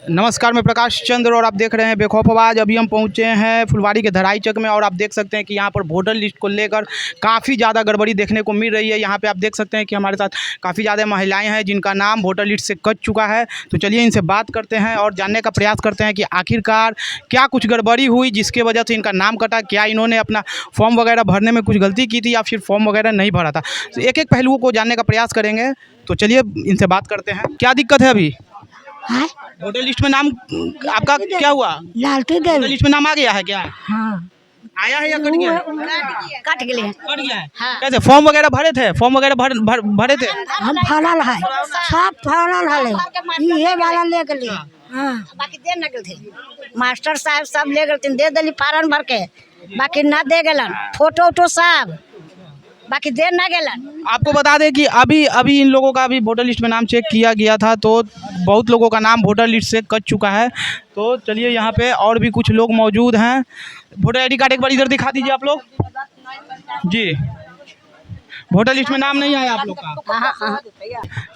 नमस्कार, मैं प्रकाश चंद्र और आप देख रहे हैं बेखौफ आवाज़। अभी हम पहुंचे हैं फुलवारी के धराई चक में और आप देख सकते हैं कि यहाँ पर वोटर लिस्ट को लेकर काफ़ी ज़्यादा गड़बड़ी देखने को मिल रही है। यहाँ पे आप देख सकते हैं कि हमारे साथ काफ़ी ज़्यादा महिलाएं हैं जिनका नाम वोटर लिस्ट से कट चुका है। तो चलिए इनसे बात करते हैं और जानने का प्रयास करते हैं कि आखिरकार क्या कुछ गड़बड़ी हुई जिसके वजह से इनका नाम कटा। क्या इन्होंने अपना फॉर्म वगैरह भरने में कुछ गलती की थी या फिर फॉर्म वगैरह नहीं भरा था। तो एक एक पहलुओं को जानने का प्रयास करेंगे। तो चलिए इनसे बात करते हैं। क्या दिक्कत है अभी हाँ? वोटर लिस्ट में नाम आपका क्या हुआ? लालटू वोटर गए। लिस्ट में नाम आ गया है क्या? हाँ आया है या कट गया है? कट गए। कट गया है। हाँ। कैसे फॉर्म वगैरह भरे थे? फॉर्म वगैरह भरे थे? हम फरल है सब फरल है ये वाला ले गए। हाँ बाकी दे न गए मास्टर साहब सब ले गए दे दिली फार्म भर के बाकी ना दे गलन फोटो उटो सब बाकी दे ना गलन। आपको बता दें कि अभी इन लोगों का अभी वोटर लिस्ट में नाम चेक किया गया था तो बहुत लोगों का नाम वोटर लिस्ट से कट चुका है। तो चलिए यहाँ पे और भी कुछ लोग मौजूद हैं। वोटर आईडी कार्ड एक बार इधर दिखा दीजिए आप लोग। जी, वोटर लिस्ट में नाम नहीं आया आप लोग का।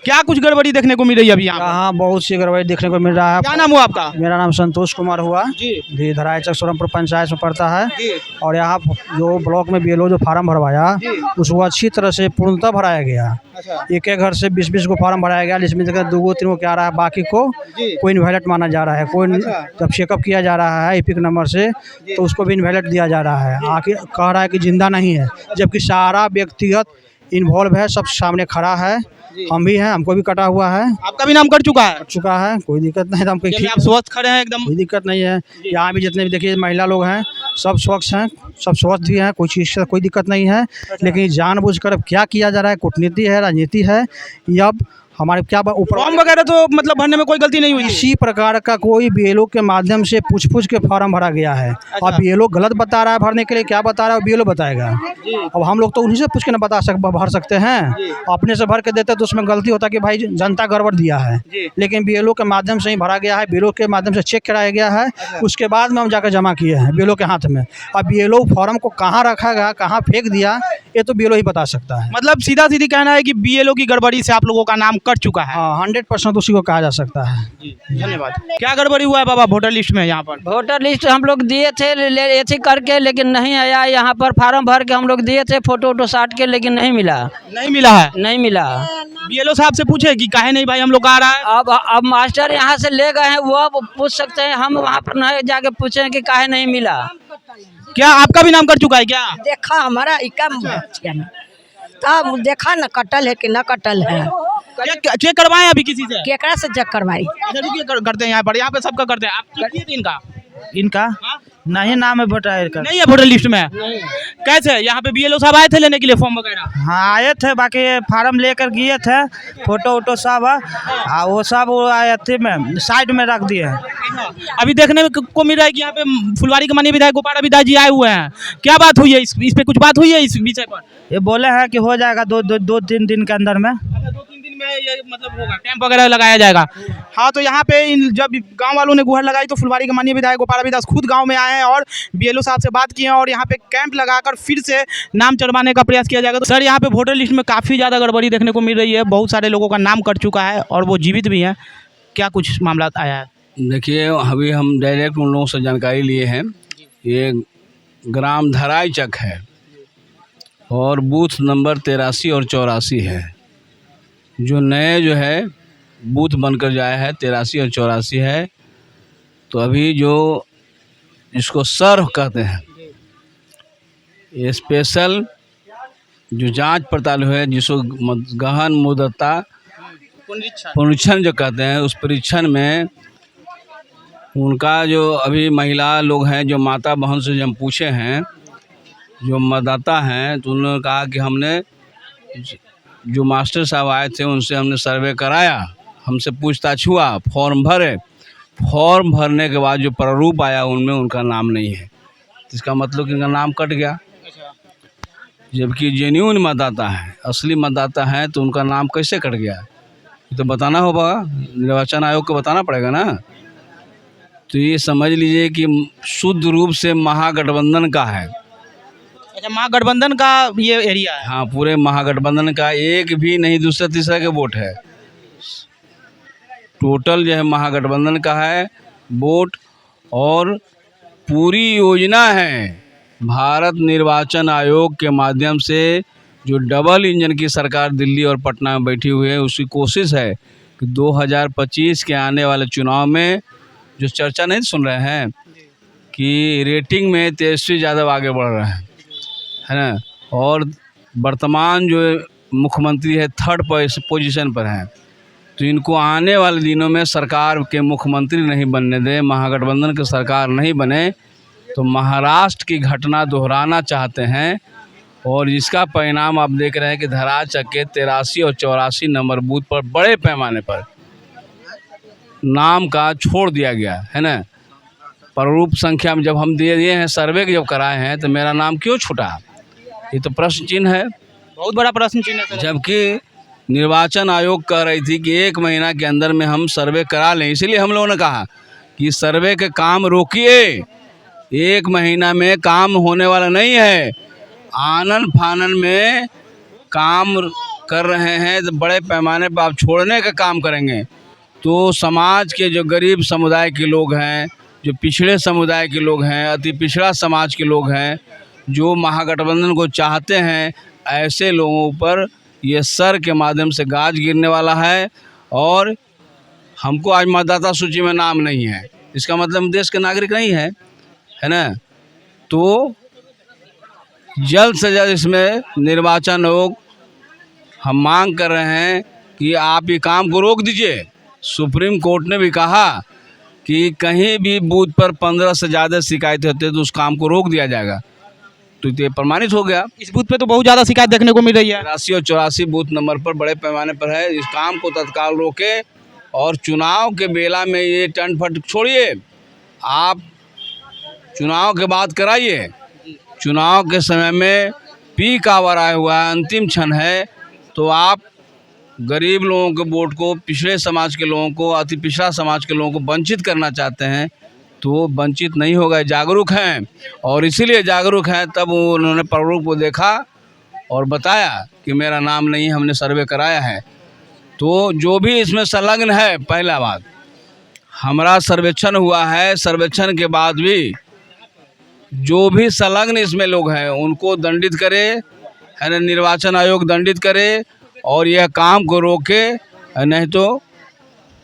क्या कुछ गड़बड़ी देखने को मिल रही है अभी यहाँ? हाँ, बहुत सी गड़बड़ी देखने को मिल रहा है। क्या नाम हुआ आपका? मेरा नाम संतोष कुमार हुआ जी। धराई चक सोरमपुर पंचायत में पड़ता है। जी। और यहाँ जो ब्लॉक में बीएलओ जो फार्म भरवाया उसको अच्छी तरह से पूर्णतः भराया गया। अच्छा। एक एक घर से 20-20 को फार्म भराया गया जिसमें से 2-3 को क्या आ रहा है, बाकी को कोई इनवैलिड माना जा रहा है। कोई अच्छा। जब चेकअप किया जा रहा है एपिक नंबर से तो उसको भी इनवैलिड दिया जा रहा है। आखिर कह रहा है कि जिंदा नहीं है, जबकि सारा व्यक्तिगत इन्वॉल्व है, सब सामने खड़ा है। हम भी हैं, हमको भी कटा हुआ है। आपका भी नाम कट चुका है? कोई दिक्कत नहीं है, हम चलिए, आप स्वस्थ खड़े हैं एकदम? कोई दिक्कत नहीं है। यहाँ भी जितने भी देखिए महिला लोग हैं सब स्वच्छ हैं, सब स्वस्थ भी हैं, कोई चीज़ से कोई दिक्कत नहीं है। लेकिन जानबूझकर अब क्या किया जा रहा है, कूटनीति है, राजनीति है, या अब हमारे क्या ऊपर फॉर्म वगैरह तो मतलब भरने में कोई गलती नहीं हुई? इसी प्रकार का कोई बीएलओ के माध्यम से पूछ के फॉर्म भरा गया है। अब बीएलओ गलत बता रहा है भरने के लिए, क्या बता रहा है बीएलओ बताएगा। अब हम लोग तो उन्हीं से पूछ के ना भर सकते हैं। अपने से भर के देते तो उसमें गलती होता कि भाई जनता गड़बड़ दिया है। लेकिन बीएलओ के माध्यम से ही भरा गया है, बीएलओ के माध्यम से चेक कराया गया है। उसके बाद में हम जाकर जमा किए हैं बीएलओ के हाथ में। अब बीएलओ फॉर्म को कहाँ रखा गया, कहाँ फेंक दिया, ये तो बीएलओ ही बता सकता है। मतलब सीधा सीधी कहना है कि बीएलओ की गड़बड़ी से आप लोगों का नाम कट चुका है। 100% उसी को कहा जा सकता है। धन्यवाद। क्या गड़बड़ी हुआ है बाबा वोटर लिस्ट में? यहाँ पर वोटर लिस्ट हम लोग दिए थे ऐसे करके, लेकिन नहीं आया। यहाँ पर फार्म भर के हम लोग दिए थे फोटो वोटो साट के, लेकिन नहीं मिला। नहीं मिला है? नहीं मिला। बीएलओ साहब से पूछे कि काहे नहीं भाई हम लोग का आ रहा है? अब मास्टर यहाँ से ले गए हैं, वो अब पूछ सकते हैं। हम वहाँ पर नहीं जाके पूछे कि काहे नहीं मिला। क्या आपका भी नाम कट चुका है क्या? देखा हमारा तब देखा न कटल है कि न कटल है। चेक करवाएं अभी किसी से? केकरा से चेक करवाई? इधर भी करते हैं, यहाँ पे सबका करते हैं। आप चेक किए थे इनका? नहीं नाम है वोटर का, नहीं है वोटर लिस्ट में। कैसे यहाँ पे बीएलओ साहब आए थे लेने के लिए फॉर्म वगैरह? हाँ आए थे, बाकी फार्म लेकर गए थे, फोटो वोटो सब है, वो सब अथी में साइड में रख दिए हैं। अभी देखने में को मिल रहा है कि यहाँ पे फुलवारी के माननीय विधायक गोपाल विदास जी आए हुए हैं। क्या बात हुई है? इस पे कुछ बात हुई है इस विषय पर? ये बोले हैं कि हो जाएगा 2-3 दिन के अंदर में। 2-3 दिन में ये मतलब होगा, कैंप वगैरह लगाया जाएगा। हाँ, तो यहाँ पे जब गांव वालों ने गुहार लगाई तो फुलवारी के माननीय विधायक गोपाल विदास खुद गांव में आए हैं और बीएलओ साहब से बात की है और यहाँ पे कैंप लगाकर फिर से नाम चढ़वाने का प्रयास किया जाएगा। तो सर, यहाँ पे वोटर लिस्ट में काफ़ी ज़्यादा गड़बड़ी देखने को मिल रही है। बहुत सारे लोगों का नाम कट चुका है और वो जीवित भी हैं। क्या कुछ मामला आया है? देखिए, अभी हम डायरेक्ट उन लोगों से जानकारी लिए हैं। ये ग्राम धराई चक है और बूथ नंबर 83 और 84 है। जो नए जो है बूथ बनकर जाया है 83 और 84 है। तो अभी जो इसको सर्व कहते हैं, ये स्पेशल जो जांच पड़ताल है, जिसको गहन मुद्दता परीक्षण जो कहते हैं, उस परीक्षण में उनका जो अभी महिला लोग हैं, जो माता बहन से हम पूछे हैं, जो मतदाता हैं, तो उन्होंने कहा कि हमने जो मास्टर साहब आए थे उनसे हमने सर्वे कराया, हमसे पूछताछ हुआ, फॉर्म भरे। फॉर्म भरने के बाद जो प्रारूप आया उनमें उनका नाम नहीं है। इसका मतलब कि इनका नाम कट गया। जबकि जेन्युइन मतदाता है, असली मतदाता है, तो उनका नाम कैसे कट गया? ये तो बताना होगा, निर्वाचन आयोग को बताना पड़ेगा ना। तो ये समझ लीजिए कि शुद्ध रूप से महागठबंधन का है। अच्छा, महागठबंधन का ये एरिया है? हाँ, पूरे महागठबंधन का एक भी नहीं दूसरा तीसरा के वोट है। टोटल जो है महागठबंधन का है वोट, और पूरी योजना है भारत निर्वाचन आयोग के माध्यम से जो डबल इंजन की सरकार दिल्ली और पटना में बैठी हुई है, उसकी कोशिश है कि 2025 के आने वाले चुनाव में जो चर्चा नहीं सुन रहे हैं कि रेटिंग में तेजस्वी यादव आगे बढ़ रहे हैं, है ना, और वर्तमान जो मुख्यमंत्री है 3rd पोजीशन पर हैं, तो इनको आने वाले दिनों में सरकार के मुख्यमंत्री नहीं बनने दें, महागठबंधन की सरकार नहीं बने, तो महाराष्ट्र की घटना दोहराना चाहते हैं। और इसका परिणाम आप देख रहे हैं कि धराचक के 83 और 84 नंबर बूथ पर बड़े पैमाने पर नाम का छोड़ दिया गया है ना। प्रारूप संख्या में जब हम दिए हैं, सर्वे जब कराए हैं, तो मेरा नाम क्यों छूटा, ये तो प्रश्न चिन्ह है, बहुत बड़ा प्रश्न चिन्ह है सर। जबकि निर्वाचन आयोग कह रही थी कि 1 महीना के अंदर में हम सर्वे करा लें। इसीलिए हम लोगों ने कहा कि सर्वे के काम रोकिए, 1 महीना में काम होने वाला नहीं है, आनन फानन में काम कर रहे हैं, तो बड़े पैमाने पर आप छोड़ने का काम करेंगे तो समाज के जो गरीब समुदाय के लोग हैं, जो पिछड़े समुदाय के लोग हैं, अति पिछड़ा समाज के लोग हैं, जो महागठबंधन को चाहते हैं, ऐसे लोगों पर ये सर के माध्यम से गाज गिरने वाला है। और हमको आज मतदाता सूची में नाम नहीं है, इसका मतलब हम देश के नागरिक नहीं है, है ना। तो जल्द से जल्द इसमें निर्वाचन आयोग, हम मांग कर रहे हैं कि आप ये काम को रोक दीजिए। सुप्रीम कोर्ट ने भी कहा कि कहीं भी बूथ पर 15 से ज़्यादा शिकायतें होती है तो उस काम को रोक दिया जाएगा, तो ये प्रमाणित हो गया। इस बूथ पे तो बहुत ज़्यादा शिकायत देखने को मिल रही है। 83 और 84 बूथ नंबर पर बड़े पैमाने पर है। इस काम को तत्काल रोके और चुनाव के बेला में ये टंट फट छोड़िए, आप चुनाव के बाद कराइए। चुनाव के समय में पीक आवर आया हुआ है, अंतिम क्षण है, तो आप गरीब लोगों के वोट को, पिछड़े समाज के लोगों को, अति पिछड़ा समाज के लोगों को वंचित करना चाहते हैं, तो वंचित नहीं होगा। जागरूक हैं, और इसीलिए जागरूक हैं, तब उन्होंने प्रारूप को देखा और बताया कि मेरा नाम नहीं, हमने सर्वे कराया है। तो जो भी इसमें संलग्न है, पहला बात, हमारा सर्वेक्षण हुआ है, सर्वेक्षण के बाद भी जो भी संलग्न इसमें लोग हैं उनको दंडित करे, है ना, निर्वाचन आयोग दंडित करे और यह काम को रोके, नहीं तो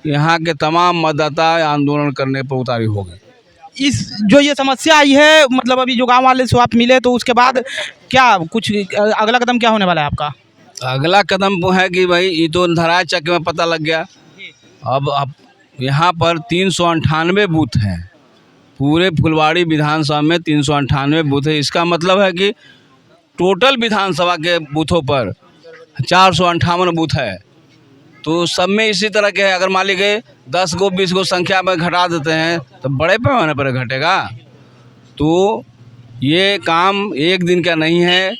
यहाँ के तमाम मतदाता आंदोलन करने पर उतारी होगी। इस जो ये समस्या आई है, मतलब अभी जो गांव वाले से आप मिले, तो उसके बाद क्या कुछ अगला कदम क्या होने वाला है आपका? अगला कदम वो है कि भाई ये तो धराई चक्र में पता लग गया, अब यहाँ पर 398 बूथ हैं, पूरे फुलवाड़ी विधानसभा में 398 बूथ है। इसका मतलब है कि टोटल विधानसभा के बूथों पर 458 बूथ है, तो सब में इसी तरह के है। अगर मान लीजिए 10 गो 20 गो संख्या में घटा देते हैं तो बड़े पैमाने पर घटेगा। तो ये काम एक दिन का नहीं है,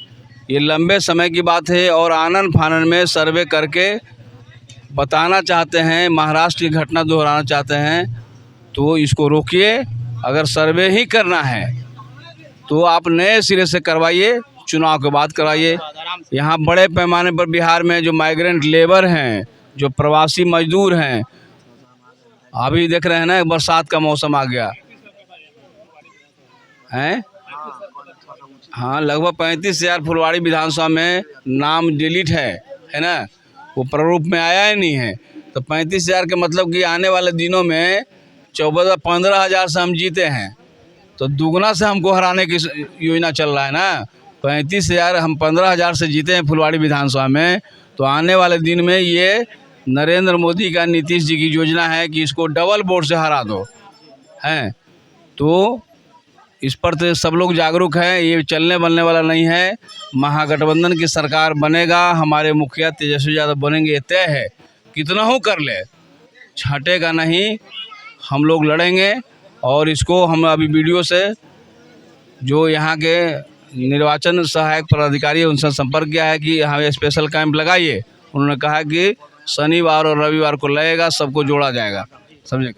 ये लंबे समय की बात है। और आनन फानन में सर्वे करके बताना चाहते हैं, महाराष्ट्र की घटना दोहराना चाहते हैं, तो इसको रोकिए। अगर सर्वे ही करना है तो आप नए सिरे से करवाइए, चुनाव के बाद कराइए। यहाँ बड़े पैमाने पर बिहार में जो माइग्रेंट लेबर हैं, जो प्रवासी मजदूर हैं, अभी देख रहे हैं ना, बरसात का मौसम आ गया है। हाँ, लगभग 35,000 फुलवाड़ी विधानसभा में नाम डिलीट है ना, वो प्रारूप में आया ही नहीं है। तो 35,000 के मतलब कि आने वाले दिनों में 15,000 से हम जीते हैं, तो दुगना से हमको हराने की योजना चल रहा है ना। 35,000 हम 15,000 से जीते हैं फुलवाड़ी विधानसभा में, तो आने वाले दिन में ये नरेंद्र मोदी का, नीतीश जी की योजना है कि इसको डबल वोट से हरा दो, हैं। तो इस पर तो सब लोग जागरूक हैं, ये चलने बनने वाला नहीं है। महागठबंधन की सरकार बनेगा, हमारे मुखिया तेजस्वी यादव बनेंगे, ये तय है। कितना हो कर ले, छटेगा नहीं, हम लोग लड़ेंगे। और इसको हम अभी वीडियो से जो यहाँ के निर्वाचन सहायक पदाधिकारी है उनसे संपर्क किया है कि हमें स्पेशल कैंप लगाइए। उन्होंने कहा कि शनिवार और रविवार को लगेगा, सबको जोड़ा जाएगा, समझे।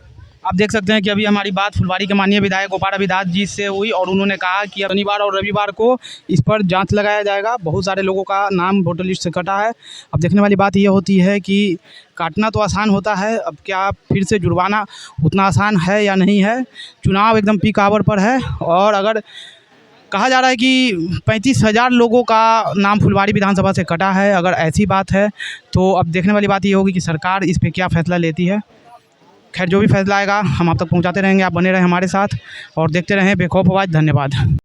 आप देख सकते हैं कि अभी हमारी बात फुलवारी के माननीय विधायक गोपाल रविदास जी से हुई और उन्होंने कहा कि शनिवार और रविवार को इस पर जांच लगाया जाएगा। बहुत सारे लोगों का नाम वोटर लिस्ट से कटा है। अब देखने वाली बात ये होती है कि काटना तो आसान होता है, अब क्या फिर से जुड़वाना उतना आसान है या नहीं है। चुनाव एकदम पीक आवर पर है और अगर कहा जा रहा है कि 35,000 लोगों का नाम फुलवारी विधानसभा से कटा है, अगर ऐसी बात है तो अब देखने वाली बात ये होगी कि सरकार इस पे क्या फ़ैसला लेती है। खैर जो भी फैसला आएगा हम आप तक पहुंचाते रहेंगे। आप बने रहें हमारे साथ और देखते रहें बेखौफ आवाज़। धन्यवाद।